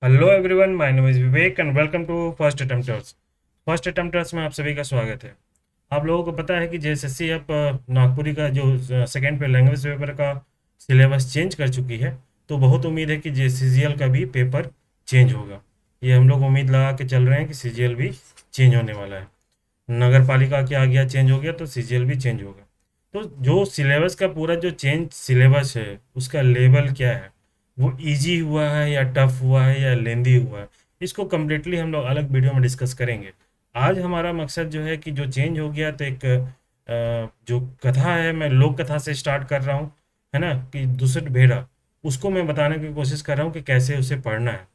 Hello everyone, my name is Vivek and welcome to first attempters. First attempters में आप सभी का स्वागत है। आप लोगों को पता है कि जेएसएससी अब नागपुरी का जो सेकेंड पे लैंग्वेज पेपर का सिलेबस चेंज कर चुकी है। तो बहुत उम्मीद है कि जे सीजीएल का भी पेपर चेंज होगा। ये हम लोग उम्मीद लगा के चल रहे हैं कि सीजीएल भी चेंज होने वाला है। नगर पालिका के आ गया, चेंज हो गया, तो सीजीएल भी चेंज होगा। तो जो सिलेबस का पूरा जो चेंज सिलेबस है, उसका लेवल क्या है, वो इजी हुआ है या टफ हुआ है या लेंदी हुआ है, इसको कम्प्लीटली हम लोग अलग वीडियो में डिस्कस करेंगे। आज हमारा मकसद जो है कि जो चेंज हो गया, तो एक जो कथा है, मैं लोक कथा से स्टार्ट कर रहा हूँ, है ना, कि दुसट भेड़ा, उसको मैं बताने की कोशिश कर रहा हूँ कि कैसे उसे पढ़ना है।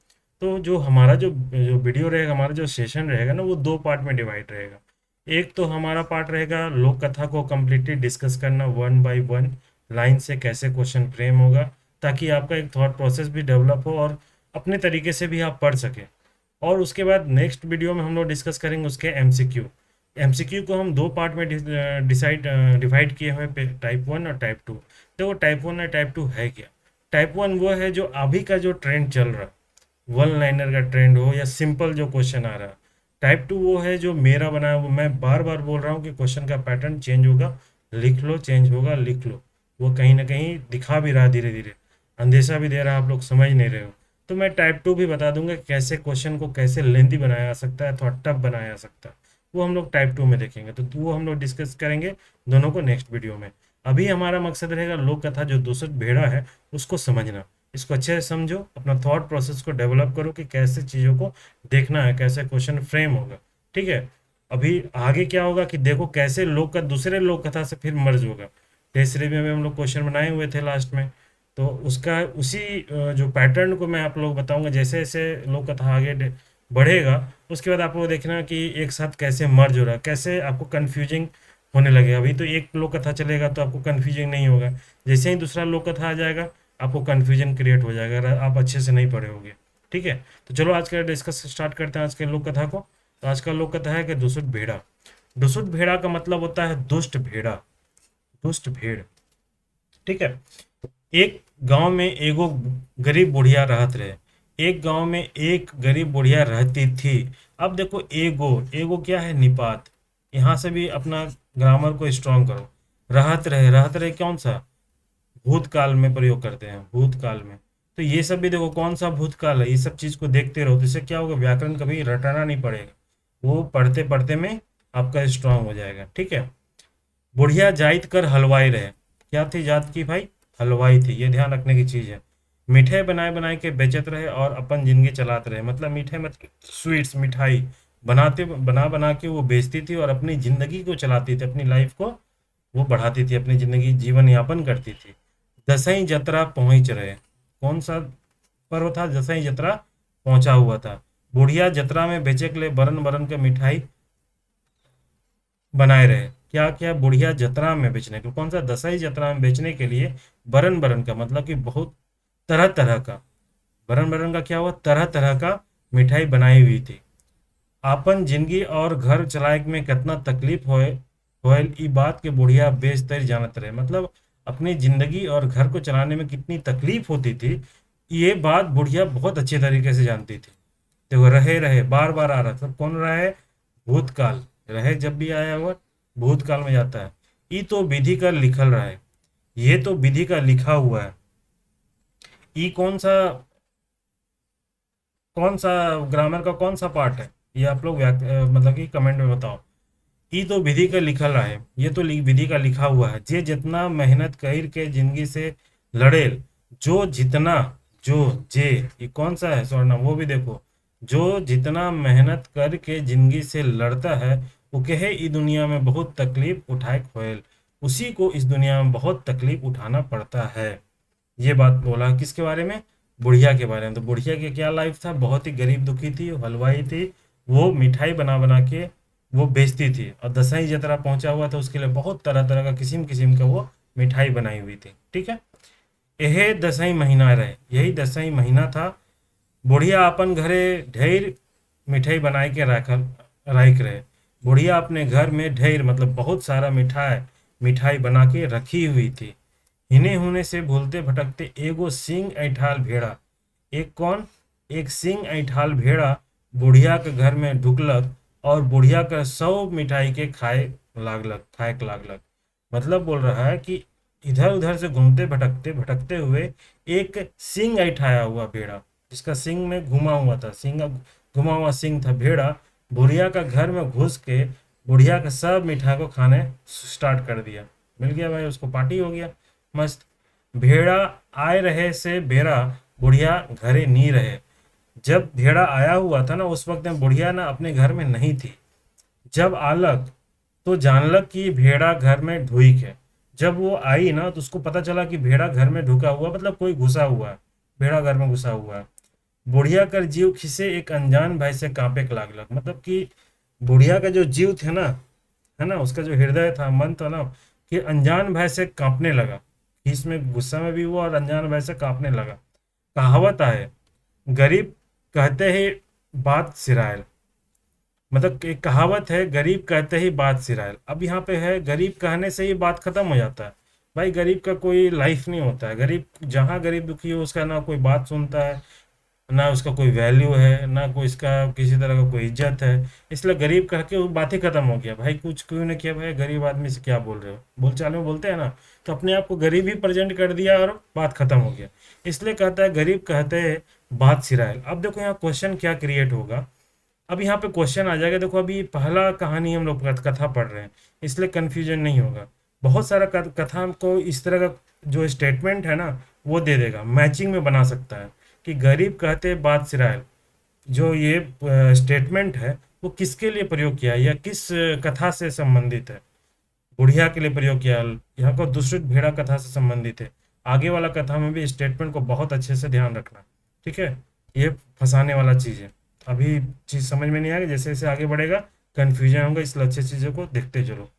तो जो हमारा जो जो वीडियो रहेगा, हमारा जो सेशन रहेगा ना, वो दो पार्ट में डिवाइड रहेगा। एक तो हमारा पार्ट रहेगा लोक कथा को कम्प्लीटली डिस्कस करना, वन बाय वन लाइन से कैसे क्वेश्चन फ्रेम होगा, ताकि आपका एक थॉट प्रोसेस भी डेवलप हो और अपने तरीके से भी आप पढ़ सकें। और उसके बाद नेक्स्ट वीडियो में हम लोग डिस्कस करेंगे उसके एमसीक्यू। एमसीक्यू को हम दो पार्ट में डिवाइड किए हुए हैं, टाइप वन और टाइप टू। देखो, टाइप वन और टाइप टू है क्या। टाइप वन वो है जो अभी का जो ट्रेंड चल रहा है, वन लाइनर का ट्रेंड हो या सिंपल जो क्वेश्चन आ रहा है। टाइप टू वो है जो मेरा बनाया, वो मैं बार बार बोल रहा हूँ कि क्वेश्चन का पैटर्न चेंज होगा, लिख लो, चेंज होगा, लिख लो। वो कहीं ना कहीं दिखा भी रहा, धीरे धीरे अंदेशा भी दे रहा है, आप लोग समझ नहीं रहे हो। तो मैं टाइप टू भी बता दूंगा कि कैसे क्वेश्चन को कैसे लेंथी बनाया जा सकता है, थोड़ा टफ बनाया जा सकता है। वो हम लोग टाइप टू में देखेंगे, तो वो हम लोग डिस्कस करेंगे दोनों को नेक्स्ट वीडियो में। अभी हमारा मकसद रहेगा लोक कथा जो दूसरा भेड़ा है उसको समझना। इसको अच्छे से समझो, अपना थॉट प्रोसेस को डेवलप करो कि कैसे चीज़ों को देखना है, कैसे क्वेश्चन फ्रेम होगा। ठीक है। अभी आगे क्या होगा कि देखो कैसे लोक का दूसरे लोक कथा से फिर मर्ज होगा। टेस्ट रिव्यू में हम लोग क्वेश्चन बनाए हुए थे लास्ट में, तो उसका उसी जो पैटर्न को मैं आप लोग बताऊंगा। जैसे जैसे लोक कथा आगे बढ़ेगा, उसके बाद आप लोग देखना कि एक साथ कैसे मर्ज हो रहा है, कैसे आपको कन्फ्यूजिंग होने लगेगा। अभी तो एक लोक कथा चलेगा तो आपको कन्फ्यूजिंग नहीं होगा, जैसे ही दूसरा लोक कथा आ जाएगा आपको कन्फ्यूजन क्रिएट हो जाएगा अगर आप अच्छे से नहीं पढ़े होगे। ठीक है। तो चलो आज का डिस्कस स्टार्ट करते हैं आज के लोक कथा को। तो आज का लोक कथा है कि दुष्ट भेड़ा। दुष्ट भेड़ा का मतलब होता है दुष्ट भेड़ा, दुष्ट भेड़। ठीक है। एक गांव में एगो गरीब बुढ़िया रहत रहे। एक गांव में एक गरीब बुढ़िया रहती थी। अब देखो, एगो एगो क्या है, निपात। यहाँ से भी अपना ग्रामर को स्ट्रॉन्ग करो। रहत रहे कौन सा, भूतकाल में प्रयोग करते हैं, भूतकाल में। तो ये सब भी देखो कौन सा भूतकाल है, ये सब चीज को देखते रहो, तो इससे क्या होगा, व्याकरण कभी रटाना नहीं पड़ेगा, वो पढ़ते पढ़ते में आपका स्ट्रांग हो जाएगा। ठीक है। बुढ़िया जाइत कर हलवाई रहे। क्या थी जात की भाई, हलवाई थी, ये ध्यान रखने की चीज है। मिठाई बनाए बनाए के बेचत रहे और अपन जिंदगी चलाते रहे, मतलब मीठे मतलब स्वीट्स, मिठाई बनाते बना बना के वो बेचती थी और अपनी जिंदगी को चलाती थी, अपनी लाइफ को वो बढ़ाती थी, अपनी जिंदगी जीवन यापन करती थी। दसईं जतरा पहुंच रहे। कौन सा पर्व था, दसईं जतरा पहुंचा हुआ था। बुढ़िया जतरा में बेचे के लिए बरन बरन के मिठाई बनाए रहे। क्या क्या, बुढ़िया जतरा में बेचने के, कौन सा, दसई जतरा में बेचने के लिए बरन बरन का मतलब कि बहुत तरह तरह का, बरन बरन का क्या हुआ, तरह तरह का मिठाई बनाई हुई थी। आपन जिंदगी और घर चलाए में कितना तकलीफ होयल ई बात के बुढ़िया बेशतर जानत रहे, मतलब अपनी जिंदगी और घर को चलाने में कितनी तकलीफ होती थी, ये बात बुढ़िया बहुत अच्छे तरीके से जानती थी। देखो, रहे रहे बार बार आ रहा था, कौन रहा है, भूतकाल। रहे जब भी आया हुआ भूतकाल में जाता है। ई तो विधि का लिखल रहा है, ये तो विधि का लिखा हुआ है। ई कौन सा ग्रामर का कौन सा पार्ट है, ये आप लोग मतलब कि कमेंट में बताओ। ई तो विधि का लिखल रहा है, ये तो विधि का लिखा हुआ है। जे जितना मेहनत कर के जिंदगी से लड़ेल, जो जितना, जो जे, ये कौन सा है स्वर्णम, वो भी देखो। जो जितना मेहनत करके जिंदगी से लड़ता है, वो कहे इस दुनिया में बहुत तकलीफ उठाए खोयल, उसी को इस दुनिया में बहुत तकलीफ उठाना पड़ता है। ये बात बोला किसके बारे में, बुढ़िया के बारे में। तो बुढ़िया के क्या लाइफ था, बहुत ही गरीब दुखी थी, हलवाई थी। वो मिठाई बना बना के वो बेचती थी, और दसईं जतरा पहुंचा हुआ था, उसके लिए बहुत तरह तरह का किस्म किस्म का वो मिठाई बनाई हुई थी। ठीक है। यही दसईं महीना रहे, यही दसईं महीना था। बुढ़िया अपन घरे ढेर मिठाई बनाए के राख रहे। बुढ़िया अपने घर में ढेर मतलब बहुत सारा मिठाई बना के रखी हुई थी। हिने होने से भूलते भटकते एगो सिंह ऐठाल भेड़ा। एक कौन, एक सींग ऐठाल भेड़ा बुढ़िया के घर में ढुकलक और बुढ़िया का 100 मिठाई के खाए लागलक। मतलब बोल रहा है कि इधर उधर से घूमते भटकते भटकते हुए एक सींग ऐठाया हुआ भेड़ा, जिसका सींग में घुमा हुआ था, सींग घुमा हुआ सींग था भेड़ा, बुढ़िया का घर में घुस के बुढ़िया के सब मिठाई को खाने स्टार्ट कर दिया। मिल गया भाई, उसको पार्टी हो गया मस्त। भेड़ा आए रहे से बेरा, बुढ़िया घरे नी रहे। जब भेड़ा आया हुआ था ना, उस वक्त में बुढ़िया ना अपने घर में नहीं थी। जब आलक तो जानलक कि भेड़ा घर में ढुइक है। जब वो आई ना तो उसको पता चला कि भेड़ा घर में ढुका हुआ, मतलब कोई घुसा हुआ है, भेड़ा घर में घुसा हुआ है। बुढ़िया कर जीव खिसे एक अनजान भय से कांपे के लागलक। मतलब कि बुढ़िया का जो जीव थे ना, है ना, उसका जो हृदय था, मन था ना, कि अनजान भय से कांपने लगा। इसमें गुस्सा में भी हुआ और अनजान भय से कांपने लगा। कहावत है, गरीब कहते ही बात सिरायल। मतलब एक कहावत है, गरीब कहते ही बात सिरायल। अब यहाँ पे है, गरीब कहने से ही बात खत्म हो जाता है। भाई गरीब का कोई लाइफ नहीं होता है। गरीब जहाँ गरीब दुखी हो, उसका ना कोई बात सुनता है, ना उसका कोई वैल्यू है, ना कोई इसका किसी तरह का कोई इज्जत है। इसलिए गरीब कह के वो बात ही खत्म हो गया। भाई कुछ क्यों नहीं किया, भाई गरीब आदमी से क्या बोल रहे हो, बोलचाल में बोलते हैं ना, तो अपने आप को गरीब ही प्रेजेंट कर दिया और बात खत्म हो गया। इसलिए कहता है, गरीब कहते हैं बात सिरायल। अब देखो यहाँ क्वेश्चन क्या क्रिएट होगा। अब यहाँ पे क्वेश्चन आ जाएगा। देखो अभी पहला कहानी हम लोग कथा पढ़ रहे हैं, इसलिए कन्फ्यूजन नहीं होगा। बहुत सारा कथा हमको इस तरह का जो स्टेटमेंट है ना, वो दे देगा, मैचिंग में बना सकता है कि गरीब कहते बात सिरायल, जो ये स्टेटमेंट है वो किसके लिए प्रयोग किया है या किस कथा से संबंधित है। बुढ़िया के लिए प्रयोग किया, यहाँ को दूसरी भेड़ा कथा से संबंधित है। आगे वाला कथा में भी स्टेटमेंट को बहुत अच्छे से ध्यान रखना, ठीक है। ये फंसाने वाला चीज़ है। अभी चीज़ समझ में नहीं आएगी, जैसे जैसे आगे बढ़ेगा कन्फ्यूजन होगा, इसलिए अच्छी चीज़ों को देखते चलो।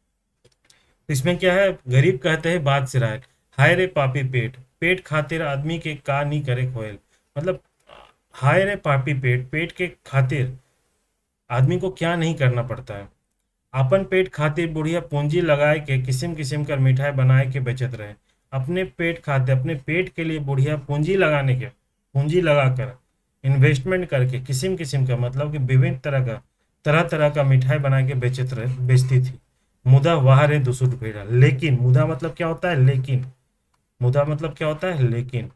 तो इसमें क्या है, गरीब कहते हैं बात सिराय, हाय रे पापी पेट, पेट खातिर आदमी के का नहीं करे खोयल। मतलब हाय रे पापी पेट, पेट के खातिर आदमी को क्या नहीं करना पड़ता है। अपन पेट खातिर बुढ़िया पूंजी लगाए के किस्म किस्म कर मिठाई बनाए के बेचत रहे। अपने पेट खातिर, अपने पेट के लिए बुढ़िया पूंजी लगाने के, पूंजी लगाकर इन्वेस्टमेंट करके किस्म किस्म का, मतलब कि विभिन्न तरह तरह का मिठाई बना के बेचती थी। मुदा वाह रे दुसुट भेड़ा, लेकिन मुदा मतलब क्या होता है, लेकिन, मुदा मतलब क्या होता है, लेकिन,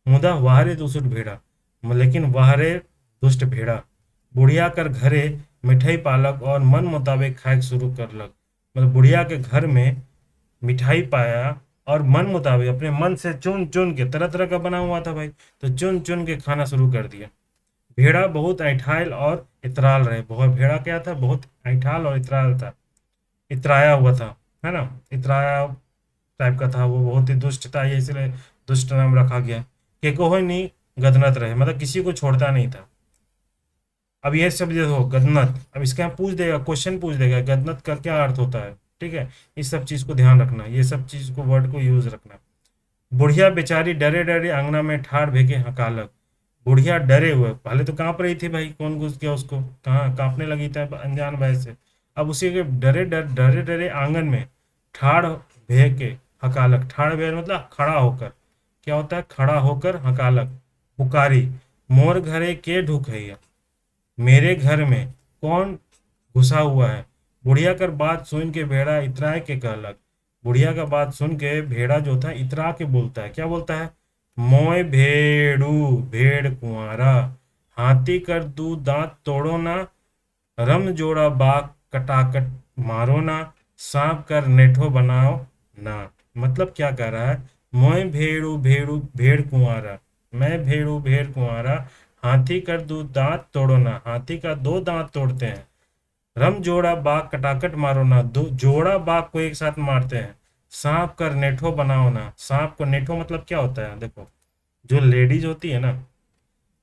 मुदा वाह रे दुसुट भेड़ा, लेकिन वाह रे दुष्ट भेड़ा, बुढ़िया कर घरे मिठाई पालक और मन मुताबिक खाए शुरू करलक। मतलब बुढ़िया के घर में मिठाई पाया और मन मुताबिक अपने मन से चुन चुन के, तरह तरह का बना हुआ था भाई, तो चुन चुन के खाना शुरू कर दिया। भेड़ा बहुत ऐठाल और इतराल रहे। बहुत भेड़ा क्या था, बहुत ऐठाल और इतराल था, इतराया हुआ था, है ना, इतराया टाइप का था वो, बहुत ही दुष्ट था, ये इसलिए दुष्ट नाम रखा गया। कि कोई नहीं गदनत रहे, मतलब किसी को छोड़ता नहीं था। अब ये सब देखो गदनत, अब इसका पूछ देगा, क्वेश्चन पूछ देगा गदनत का क्या अर्थ होता है, ठीक है। इस सब चीज को ध्यान रखना, ये सब चीज को, वर्ड को यूज रखना। बुढ़िया बेचारी डरे डरे अंगना में ठाड़ भेके हकालक। बुढ़िया डरे हुए, पहले तो कांप रही थी भाई, कौन घुस गया उसको, कहाँ कांपने लगी था अनजान भय से। अब उसी के डरे डरे आंगन में ठाड़ भेके हकालक। ठाड़ भे मतलब खड़ा होकर, क्या होता है, खड़ा होकर हकालक, पुकारी, मोर घरे के ढूक है, मेरे घर में कौन घुसा हुआ है। बुढ़िया कर बात सुन के भेड़ा इतराए के कहलक। बुढ़िया का बात सुन के भेड़ा जो था इतरा के बोलता है, क्या बोलता है, मोय भेड़ू भेड़ कुंवारा, हाथी कर दू दांत तोड़ो ना, रम जोड़ा बाग कटाकट मारो ना, सांप कर नेठो बनाओ ना। मतलब क्या कह रहा है, मोय भेड़ू भेड़ू भेड़ कुंवारा, मैं भेड़ू भेड़ कुंवारा, हाथी कर दो दांत तोड़ो ना, हाथी का 2 दांत तोड़ते हैं। रम जोड़ा बाग कटाकट मारो ना, दो जोड़ा बाग को एक साथ मारते हैं। सांप कर नेठो बनाओ ना, सांप को, नेठो मतलब क्या होता है, देखो जो लेडीज होती है ना,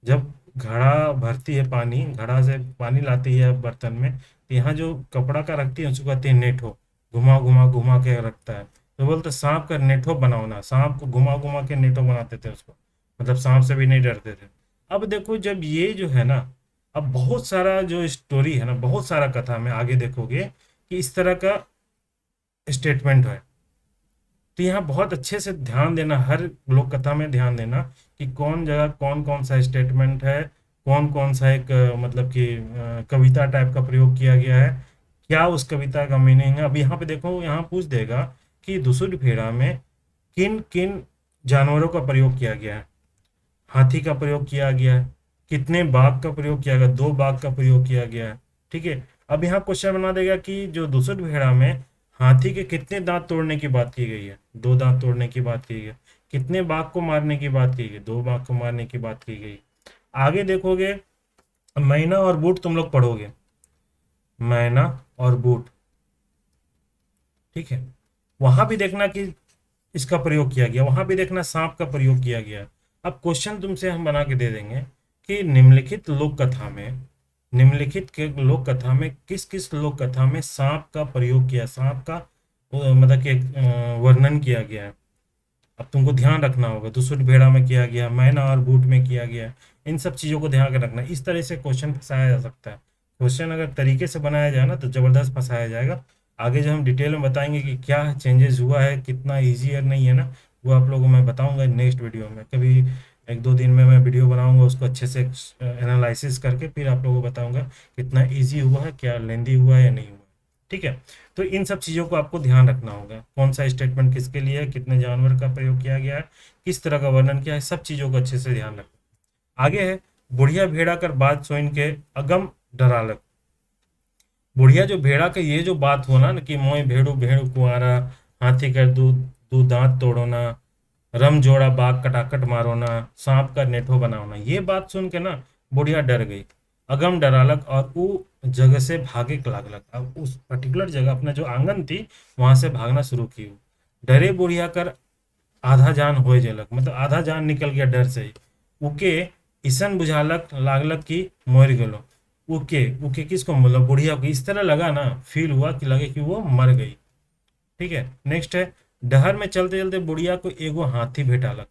जब घड़ा भरती है, पानी घड़ा से पानी लाती है बर्तन में, तो यहाँ जो कपड़ा का रखती है उसको कहते हैं नेठो। घुमा घुमा घुमा के रखता है, तो बोलते सांप का नेठो बनाओ ना, सांप को घुमा घुमा के नेठो बनाते थे उसको, मतलब सांप से भी नहीं डरते थे। अब देखो जब ये जो है ना, अब बहुत सारा जो स्टोरी है ना, बहुत सारा कथा में आगे देखोगे कि इस तरह का स्टेटमेंट है। तो यहाँ बहुत अच्छे से ध्यान देना, हर लोक कथा में ध्यान देना कि कौन जगह कौन कौन सा स्टेटमेंट है कौन कौन सा एक मतलब कि कविता टाइप का प्रयोग किया गया है, क्या उस कविता का मीनिंग है। अब यहाँ पे देखो, यहाँ पूछ देगा कि दुसुड भेड़ा में किन किन जानवरों का प्रयोग किया गया है। हाथी का प्रयोग किया गया है, कितने बाघ का प्रयोग किया गया, 2 बाघ का प्रयोग किया गया है। ठीक है, अब यहाँ क्वेश्चन बना देगा कि जो दुसुड भेड़ा में हाथी के कितने दांत तोड़ने की बात की गई है, 2 दांत तोड़ने की बात की गई है। कितने बाघ को मारने की बात की गई, 2 बाघ को मारने की बात की गई। आगे देखोगे, मैना और बूट तुम लोग पढ़ोगे, मैना और बूट। ठीक है, वहां भी देखना कि इसका प्रयोग किया गया, वहां भी देखना सांप का प्रयोग किया गया। अब क्वेश्चन तुमसे हम बना के दे देंगे कि निम्नलिखित लोक कथा में, निम्नलिखित के लोक कथा में किस किस लोक कथा में सांप का प्रयोग किया, सांप का मतलब कि वर्णन किया गया है। अब तुमको ध्यान रखना होगा, दुसुट भेड़ा में किया गया, मैना और बूट में किया गया, इन सब चीज़ों को ध्यान रखना। इस तरह से क्वेश्चन फंसाया जा सकता है। क्वेश्चन अगर तरीके से बनाया जाए ना तो ज़बरदस्त फंसाया जाएगा। आगे जो हम डिटेल में बताएंगे कि क्या चेंजेस हुआ है, कितना ईजी है नहीं है ना, वो आप लोगों को मैं बताऊंगा नेक्स्ट वीडियो में। कभी 1-2 दिन में मैं वीडियो बनाऊंगा, उसको अच्छे से एनालिसिस करके फिर आप लोगों को बताऊंगा कितना ईजी हुआ है, क्या लेंदी हुआ है या नहीं हुआ। ठीक है, तो इन सब चीज़ों को आपको ध्यान रखना होगा, कौन सा स्टेटमेंट किसके लिए है, कितने जानवर का प्रयोग किया गया है, किस तरह का वर्णन किया है, सब चीज़ों को अच्छे से ध्यान रखना। आगे है, बुढ़िया भेड़ा कर बात सोइन के अगम डरालक। बुढ़िया जो भेड़ा का ये जो बात हो ना कि मोय भेड़ू भेड़ू कुआरा, हाथी कर दू दू दांत तोड़ो ना, रम जोड़ा बाघ कटाकट मारो ना, सांप का नेठो बनाओ ना, ये बात सुन के ना बुढ़िया डर गई, अगम डरालक, और वो जगह से भागे लागलक। अब उस पर्टिकुलर जगह अपना जो आंगन थी वहां से भागना शुरू की वो। डरे बुढ़िया कर आधा जान होए जलक, मतलब आधा जान निकल गया डर से ही। उके ईसन बुझालक लागलक कि मर गेलो। उके उके किसको, मतलब बुढ़िया को इस तरह लगा ना, फील हुआ कि लगे कि वो मर गई। ठीक है, नेक्स्ट है, डहर में चलते चलते बुढ़िया को एगो हाथी भेटालक।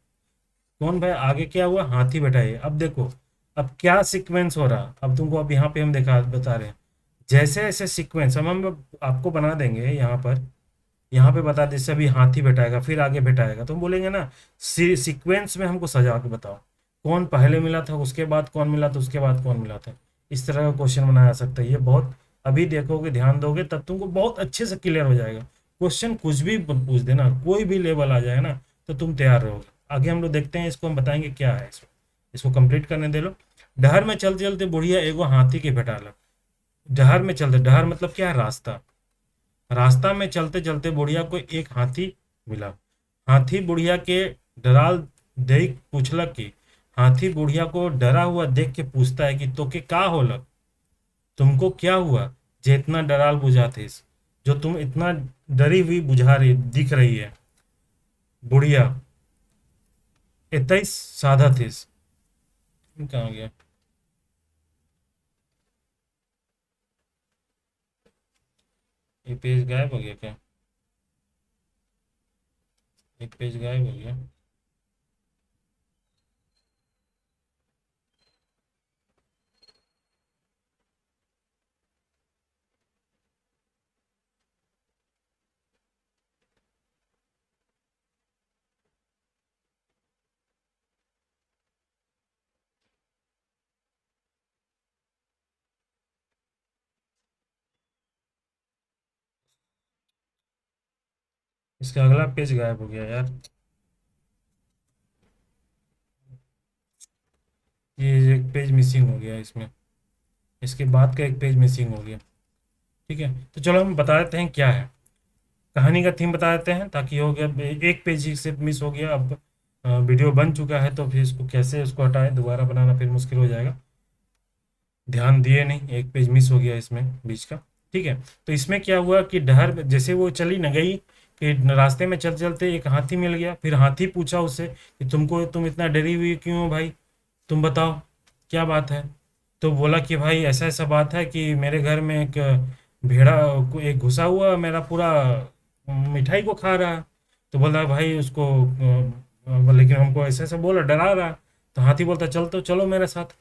कौन भाई, आगे क्या हुआ, हाथी बैठाइए। अब देखो, अब क्या सीक्वेंस हो रहा, अब तुमको अब यहाँ पे हम दिखा बता रहे हैं। जैसे ऐसे सीक्वेंस हम आपको बना देंगे यहाँ पर, यहाँ पे बता दे अभी हाथी बैठाएगा फिर आगे बैठाएगा, तो हम बोलेंगे ना सीक्वेंस में हमको सजा के बताओ, कौन पहले मिला था, उसके बाद कौन मिला था, उसके बाद कौन मिला था। इस तरह का क्वेश्चन बनाया जा सकता है। ये बहुत, अभी देखोगे ध्यान दोगे तब तुमको बहुत अच्छे से क्लियर हो जाएगा। क्वेश्चन कुछ भी पूछ देना, कोई भी लेवल आ जाए ना तो तुम तैयार रहोगे। आगे हम लोग देखते हैं, इसको हम बताएंगे क्या है। इसको कंप्लीट करने दे लो। डहर में चलते चलते बुढ़िया एगो हाथी के भेटाला। डहर में चलते, डहर मतलब क्या है, रास्ता। रास्ता में चलते चलते बुढ़िया को एक हाथी मिला। हाथी बुढ़िया के डराल देख पूछलक कि, हाथी बुढ़िया को डरा हुआ देख के पूछता है कि तो के का होलक, तुमको क्या हुआ जे इतना डराल बुझाते, जो तुम इतना डरी हुई बुझा रही दिख रही है। बुढ़िया इतई साधा थे, कहाँ गया, ये पेज गायब हो गया क्या, एक पेज गायब हो गया। इसका अगला पेज गायब हो गया यार, ये एक पेज मिसिंग हो गया इसमें, इसके बाद का एक पेज मिसिंग हो गया। ठीक है, तो चलो हम बता देते हैं क्या है, कहानी का थीम बता देते हैं, ताकि हो गया एक पेज ही से मिस हो गया। अब वीडियो बन चुका है तो फिर इसको कैसे उसको हटाए, दोबारा बनाना फिर मुश्किल हो जाएगा। ध्यान दिए नहीं, एक पेज मिस हो गया इसमें बीच का। ठीक है, तो इसमें क्या हुआ कि डहर जैसे वो चली न गई, कि रास्ते में चलते चलते एक हाथी मिल गया। फिर हाथी पूछा उससे कि तुम इतना डरी हुई क्यों हो भाई, तुम बताओ क्या बात है। तो बोला कि भाई ऐसा ऐसा बात है कि मेरे घर में एक भेड़ा, एक घुसा हुआ मेरा पूरा मिठाई को खा रहा है। तो बोला भाई उसको लेकिन हमको ऐसे ऐसे बोला, डरा रहा है। तो हाथी बोलता चल तो चलो मेरे साथ।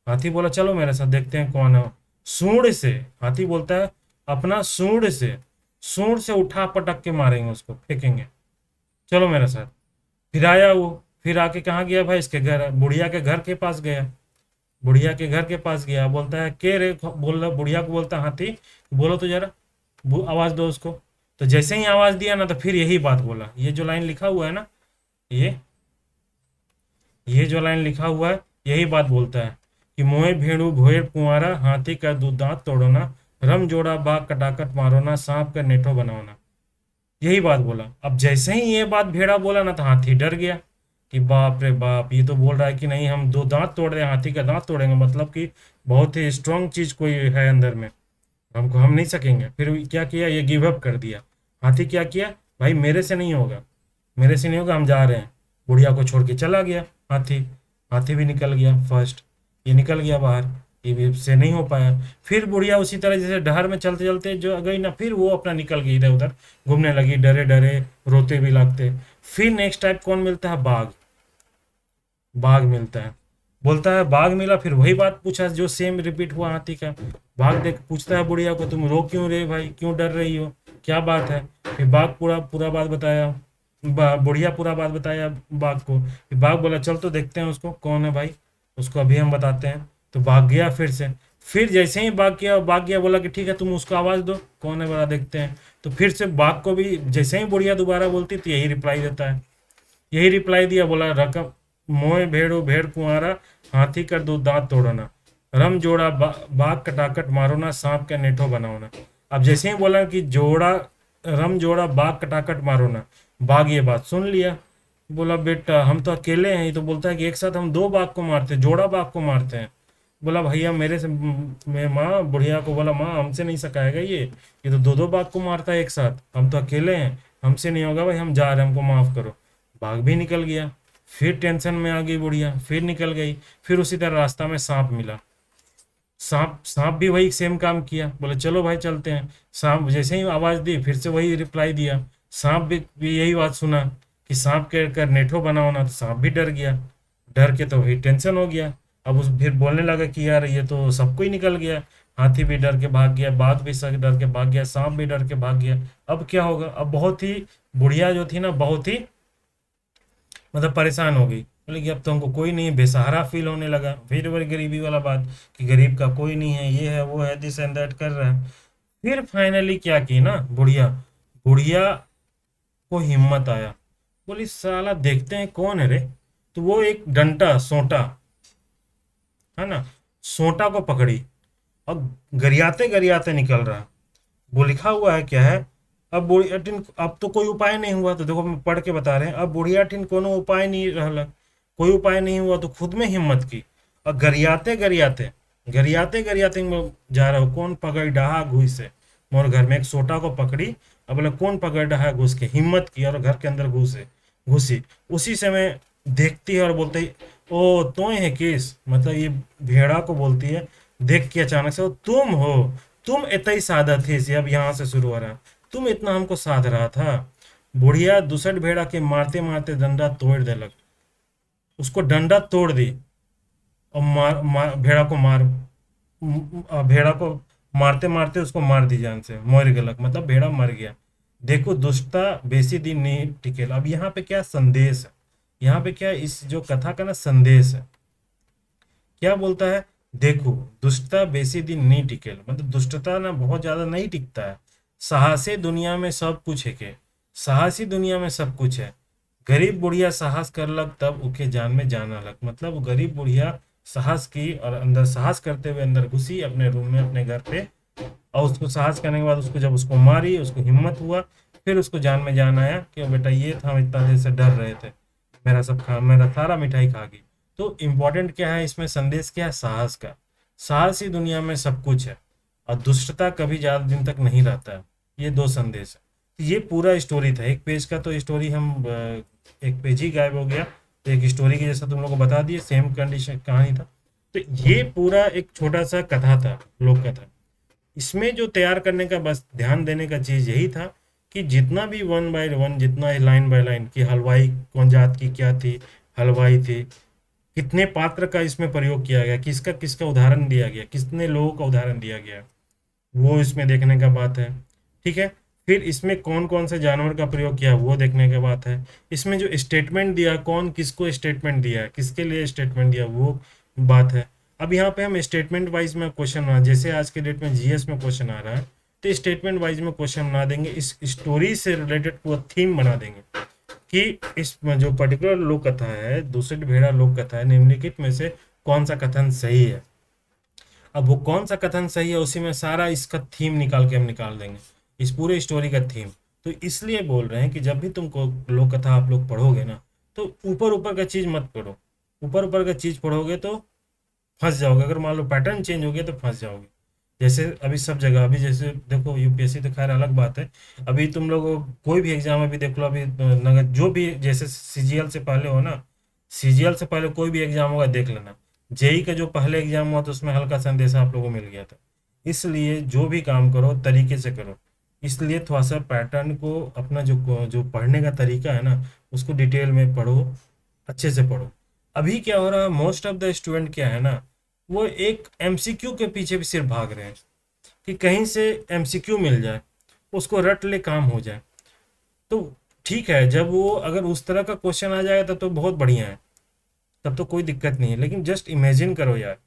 हाथी बोला चलो मेरे साथ, देखते हैं कौन है। सूंड से, हाथी बोलता है अपना सूंड से उठा पटक के मारेंगे उसको, फेंकेंगे, चलो मेरे साथ। फिर आया वो, फिर आके कहाँ गया भाई, इसके घर, बुढ़िया के घर के पास गया। बुढ़िया के घर के पास गया, बोलता है के रे, बोल रहा, बुढ़िया को बोलता हाथी, बोलो तो जरा, आवाज दो उसको। तो जैसे ही आवाज दिया ना, तो फिर यही बात बोला। ये जो लाइन लिखा हुआ है ना, ये ये जो लाइन लिखा हुआ है, यही बात बोलता है कि मोए भेड़ू भोर कुंवारा, हाथी का दो दांत तोड़ो ना, रम जोड़ा बाग कटाकट मारो ना, सांप का नेठो बनाओ ना। यही बात बोला। अब जैसे ही ये बात भेड़ा बोला ना, तो हाथी डर गया कि बाप रे बाप, ये तो बोल रहा है कि नहीं, हम दो दांत तोड़ रहे हैं, हाथी का दांत तोड़ेंगे, मतलब कि बहुत ही स्ट्रांग चीज कोई है अंदर में, हमको, हम नहीं सकेंगे। फिर क्या किया, ये गिव अप कर दिया। हाथी क्या किया, भाई मेरे से नहीं होगा, मेरे से नहीं होगा, हम जा रहे हैं। बुढ़िया को छोड़ के चला गया हाथी। हाथी भी निकल गया फर्स्ट, ये निकल गया बाहर, ये भी से नहीं हो पाया। फिर बुढ़िया उसी तरह जैसे डहर में चलते चलते जो गई ना, फिर वो अपना निकल गई इधर उधर घूमने लगी, डरे डरे, रोते भी लगते। फिर नेक्स्ट टाइप कौन मिलता है, बाघ। बाघ मिलता है, बोलता है बाघ मिला, फिर वही बात पूछा जो सेम रिपीट हुआ हाथी का। बाघ देख पूछता है बुढ़िया को, तुम रो क्यों रहे भाई, क्यों डर रही हो, क्या बात है। फिर बाघ पूरा पूरा बात बताया, बुढ़िया पूरा बात बताया बाघ को। फिर बाघ बोला चल तो देखते हैं उसको, कौन है भाई, उसको अभी हम बताते हैं। तो बाघ गया फिर से। फिर जैसे ही बाघ गया, बोला कि ठीक है तुम उसको आवाज दो, कौन है बड़ा देखते हैं। तो फिर से बाघ को भी जैसे ही बुढ़िया दोबारा बोलती तो यही रिप्लाई देता है, यही रिप्लाई दिया, बोला रकम मोए भेड़ो भेड़ कुंवारा, हाथी कर दो दांत तोड़ो ना, रम जोड़ा बाग कटाकट मारो ना, सांप का नेठो बनाओ ना। अब जैसे ही बोला कि जोड़ा, रम जोड़ा बाग कटाकट मारो ना, बाघ ये बात सुन लिया। बोला बेटा हम तो अकेले हैं, ये तो बोलता है कि एक साथ हम दो बाघ को मारते हैं, जोड़ा बाघ को मारते हैं। बोला भैया मेरे से, मैं माँ बुढ़िया को बोला माँ हमसे नहीं सकाएगा, ये तो दो दो बाघ को मारता है एक साथ, हम तो अकेले हैं, हमसे नहीं होगा भाई, हम जा रहे हैं, हमको माफ करो। बाघ भी निकल गया। फिर टेंशन में आ गई बुढ़िया, फिर निकल गई। फिर उसी तरह रास्ता में सांप मिला, सांप सांप भी वही सेम काम किया, बोले चलो भाई चलते हैं। सांप जैसे ही आवाज दी, फिर से वही रिप्लाई दिया। सांप भी यही बात सुना कि सांप के कर नेठो बनाओ ना, तो सांप भी डर गया। डर के तो वही टेंशन हो गया। अब उस फिर बोलने लगा कि यार ये तो सबको ही निकल गया, हाथी भी डर के भाग गया, बाघ भी सब डर के भाग गया, सांप भी डर के भाग गया, अब क्या होगा। अब बहुत ही बुढ़िया जो थी ना, बहुत ही मतलब परेशान हो गई। बोले कि अब तो हमको कोई नहीं है, बेसहारा फील होने लगा। फिर वही गरीबी वाला बात कि गरीब का कोई नहीं है, ये है वो है, दिस एंड दैट कर रहा है। फिर फाइनली क्या की ना बुढ़िया, बुढ़िया को हिम्मत आया, बोली साला देखते हैं कौन है रे। तो वो एक डंटा सोंटा है ना, सोंटा को पकड़ी और गरियाते गरियाते निकल रहा। वो लिखा हुआ है क्या है, अब बुढ़िया टिन अब तो कोई उपाय नहीं हुआ, तो देखो हम पढ़ के बता रहे हैं, अब बुढ़िया टिन कोनो उपाय नहीं रहला, कोई उपाय नहीं हुआ, तो खुद में हिम्मत की और गरियाते गरियाते, गरियाते गरियाते में जा रहा हो, कौन पकड़ डहा घुस से, मोर घर में एक सोटा को पकड़ी और बोले कौन पकड़ डहा घुस के, हिम्मत की और घर के अंदर घुसी। उसी समय देखती है और बोलती है ओ तो है केस, मतलब ये भेड़ा को बोलती है, देख के अचानक से, "ओ, तुम हो, तुम इतना ही साधा थे से अब यहाँ से शुरू हो रहा है, तुम इतना हमको साध रहा था।" बुढ़िया दूसर भेड़ा के मारते मारते डंडा तोड़ देलक, उसको डंडा तोड़ दी और भेड़ा को भेड़ा को मारते मारते उसको मार दी जान से, मर गलक, मतलब भेड़ा मर गया। देखो दुष्टता बेसी दिन नहीं टिकेल। अब यहाँ पे क्या संदेश है, यहाँ पे क्या इस जो कथा का ना संदेश है, क्या बोलता है, देखो दुष्टता बेसी दिन नहीं टिकेल, मतलब दुष्टता ना बहुत ज्यादा नहीं टिकता है। साहसी दुनिया में सब कुछ है के, साहसी दुनिया में सब कुछ है। गरीब बुढ़िया साहस करलक तब उके जान में जान अलग, मतलब वो गरीब बुढ़िया साहस की और अंदर साहस करते हुए अंदर घुसी अपने रूम में अपने घर पे, और उसको साहस करने के बाद उसको जब उसको मारी, उसको हिम्मत हुआ, फिर उसको जान में जान आया कि "ओ बेटा ये था, हम इतना देर से डर रहे थे, मेरा सारा मिठाई खा गई।" तो इम्पोर्टेंट क्या है इसमें, संदेश क्या है, साहस का। साहस ही दुनिया में सब कुछ है और दुष्टता कभी ज्यादा दिन तक नहीं रहता है। ये दो संदेश है। तो ये पूरा स्टोरी था, एक पेज का तो स्टोरी हम एक पेज ही गायब हो गया, तो एक स्टोरी की जैसा तुम लोग को बता दिए, सेम कंडीशन कहानी था। तो ये पूरा एक छोटा सा कथा था, लोक कथा। इसमें जो तैयार करने का बस ध्यान देने का चीज यही था कि जितना भी वन बाय वन, जितना लाइन बाय लाइन की हलवाई कौन जात की क्या थी, हलवाई थी, कितने पात्र का इसमें प्रयोग किया गया, किसका किसका उदाहरण दिया गया, कितने लोगों का उदाहरण दिया गया, वो इसमें देखने का बात है। ठीक है, फिर इसमें कौन कौन से जानवर का प्रयोग किया वो देखने का बात है। इसमें जो स्टेटमेंट दिया, कौन किसको स्टेटमेंट दिया, किसके लिए स्टेटमेंट दिया, वो बात है। अब यहाँ पे हम स्टेटमेंट वाइज में क्वेश्चन बना, जैसे आज के डेट में जीएस में क्वेश्चन आ रहा है, तो स्टेटमेंट वाइज में क्वेश्चन बना देंगे, इस स्टोरी से रिलेटेड पूरा थीम बना देंगे कि इस जो पर्टिकुलर लोक कथा है, दूसरी भेड़ा लोक कथा है, निम्नलिखित में से कौन सा कथन सही है। अब वो कौन सा कथन सही है, उसी में सारा इसका थीम निकाल के हम निकाल देंगे, इस पूरे स्टोरी का थीम। तो इसलिए बोल रहे हैं कि जब भी तुमको लोक कथा आप लोग पढ़ोगे ना, तो ऊपर ऊपर का चीज मत पढ़ो। ऊपर ऊपर का चीज पढ़ोगे तो फंस जाओगे, अगर मान लो पैटर्न चेंज हो गया तो फंस जाओगे। जैसे अभी सब जगह, अभी जैसे देखो यूपीएससी तो खैर अलग बात है, अभी तुम लोग कोई भी एग्जाम अभी देख लो, अभी नगर जो भी जैसे सीजीएल से पहले हो ना, सीजीएल से पहले कोई भी एग्जाम होगा देख लेना, जेई का जो पहले एग्जाम हुआ तो उसमें हल्का संदेशा आप लोगों को मिल गया था। इसलिए जो भी काम करो तरीके से करो, इसलिए थोड़ा सा पैटर्न को अपना जो जो पढ़ने का तरीका है ना, उसको डिटेल में पढ़ो, अच्छे से पढ़ो। अभी क्या हो रहा है, मोस्ट ऑफ द स्टूडेंट क्या है ना, वो एक एमसीक्यू के पीछे भी सिर्फ भाग रहे हैं कि कहीं से एमसीक्यू मिल जाए, उसको रट ले काम हो जाए। तो ठीक है, जब वो अगर उस तरह का क्वेश्चन आ जाएगा तब तो बहुत बढ़िया है, तब तो कोई दिक्कत नहीं है। लेकिन जस्ट इमेजिन करो यार,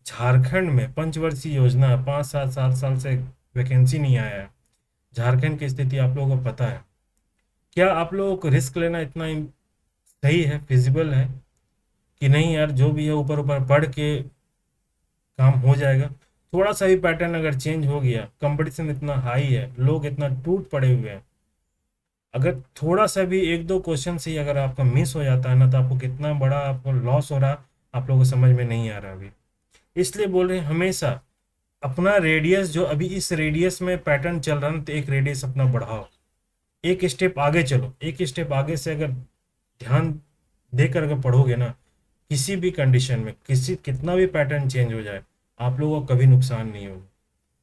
झारखंड में पंचवर्षीय योजना, 5 7 7 साल से वैकेंसी नहीं आया है, झारखंड की स्थिति आप लोगों को पता है। क्या आप लोगों को रिस्क लेना इतना सही है, फिजिबल है कि नहीं यार, जो भी है ऊपर ऊपर पढ़ के काम हो जाएगा। थोड़ा सा भी पैटर्न अगर चेंज हो गया, कंपटीशन इतना हाई है, लोग इतना टूट पड़े हुए हैं, अगर थोड़ा सा भी एक दो क्वेश्चन से ही अगर आपका मिस हो जाता है ना, तो आपको कितना बड़ा आपको लॉस हो रहा, आप लोगों को समझ में नहीं आ रहा अभी। इसलिए बोल रहे हैं हमेशा अपना रेडियस, जो अभी इस रेडियस में पैटर्न चल रहा है ना, तो एक रेडियस अपना बढ़ाओ, एक स्टेप आगे चलो। एक स्टेप आगे से अगर ध्यान देकर अगर पढ़ोगे ना, किसी भी कंडीशन में किसी कितना भी पैटर्न चेंज हो जाए, आप लोगों को कभी नुकसान नहीं होगा।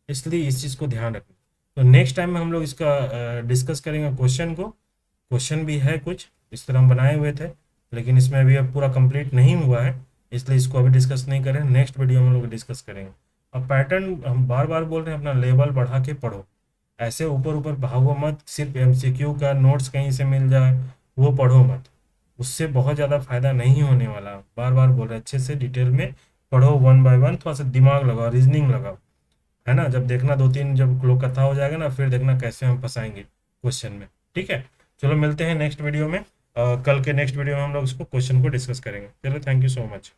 इसलिए इस चीज़ को ध्यान रखना। तो नेक्स्ट टाइम में हम लोग इसका डिस्कस करेंगे क्वेश्चन को। क्वेश्चन भी है कुछ इस तरह हम बनाए हुए थे, लेकिन इसमें अभी अब पूरा कंप्लीट नहीं हुआ है, इसलिए इसको अभी डिस्कस नहीं करें, नेक्स्ट वीडियो में हम लोग डिस्कस करेंगे। अब पैटर्न हम बार बार बोल रहे हैं, अपना लेवल बढ़ा के पढ़ो, ऐसे ऊपर ऊपर भागो मत, सिर्फ एमसीक्यू का नोट्स कहीं से मिल जाए वो पढ़ो मत, उससे बहुत ज़्यादा फायदा नहीं होने वाला। बार बार बोल रहे हैं, अच्छे से डिटेल में पढ़ो, वन बाय वन थोड़ा सा दिमाग लगाओ, रीजनिंग लगाओ, है ना। जब देखना दो तीन जब लोग कथा हो जाएगा ना, फिर देखना कैसे हम फंसाएंगे क्वेश्चन में। ठीक है, चलो मिलते हैं नेक्स्ट वीडियो में। कल के नेक्स्ट वीडियो में हम लोग इसको क्वेश्चन को डिस्कस करेंगे। चलो, थैंक यू सो मच।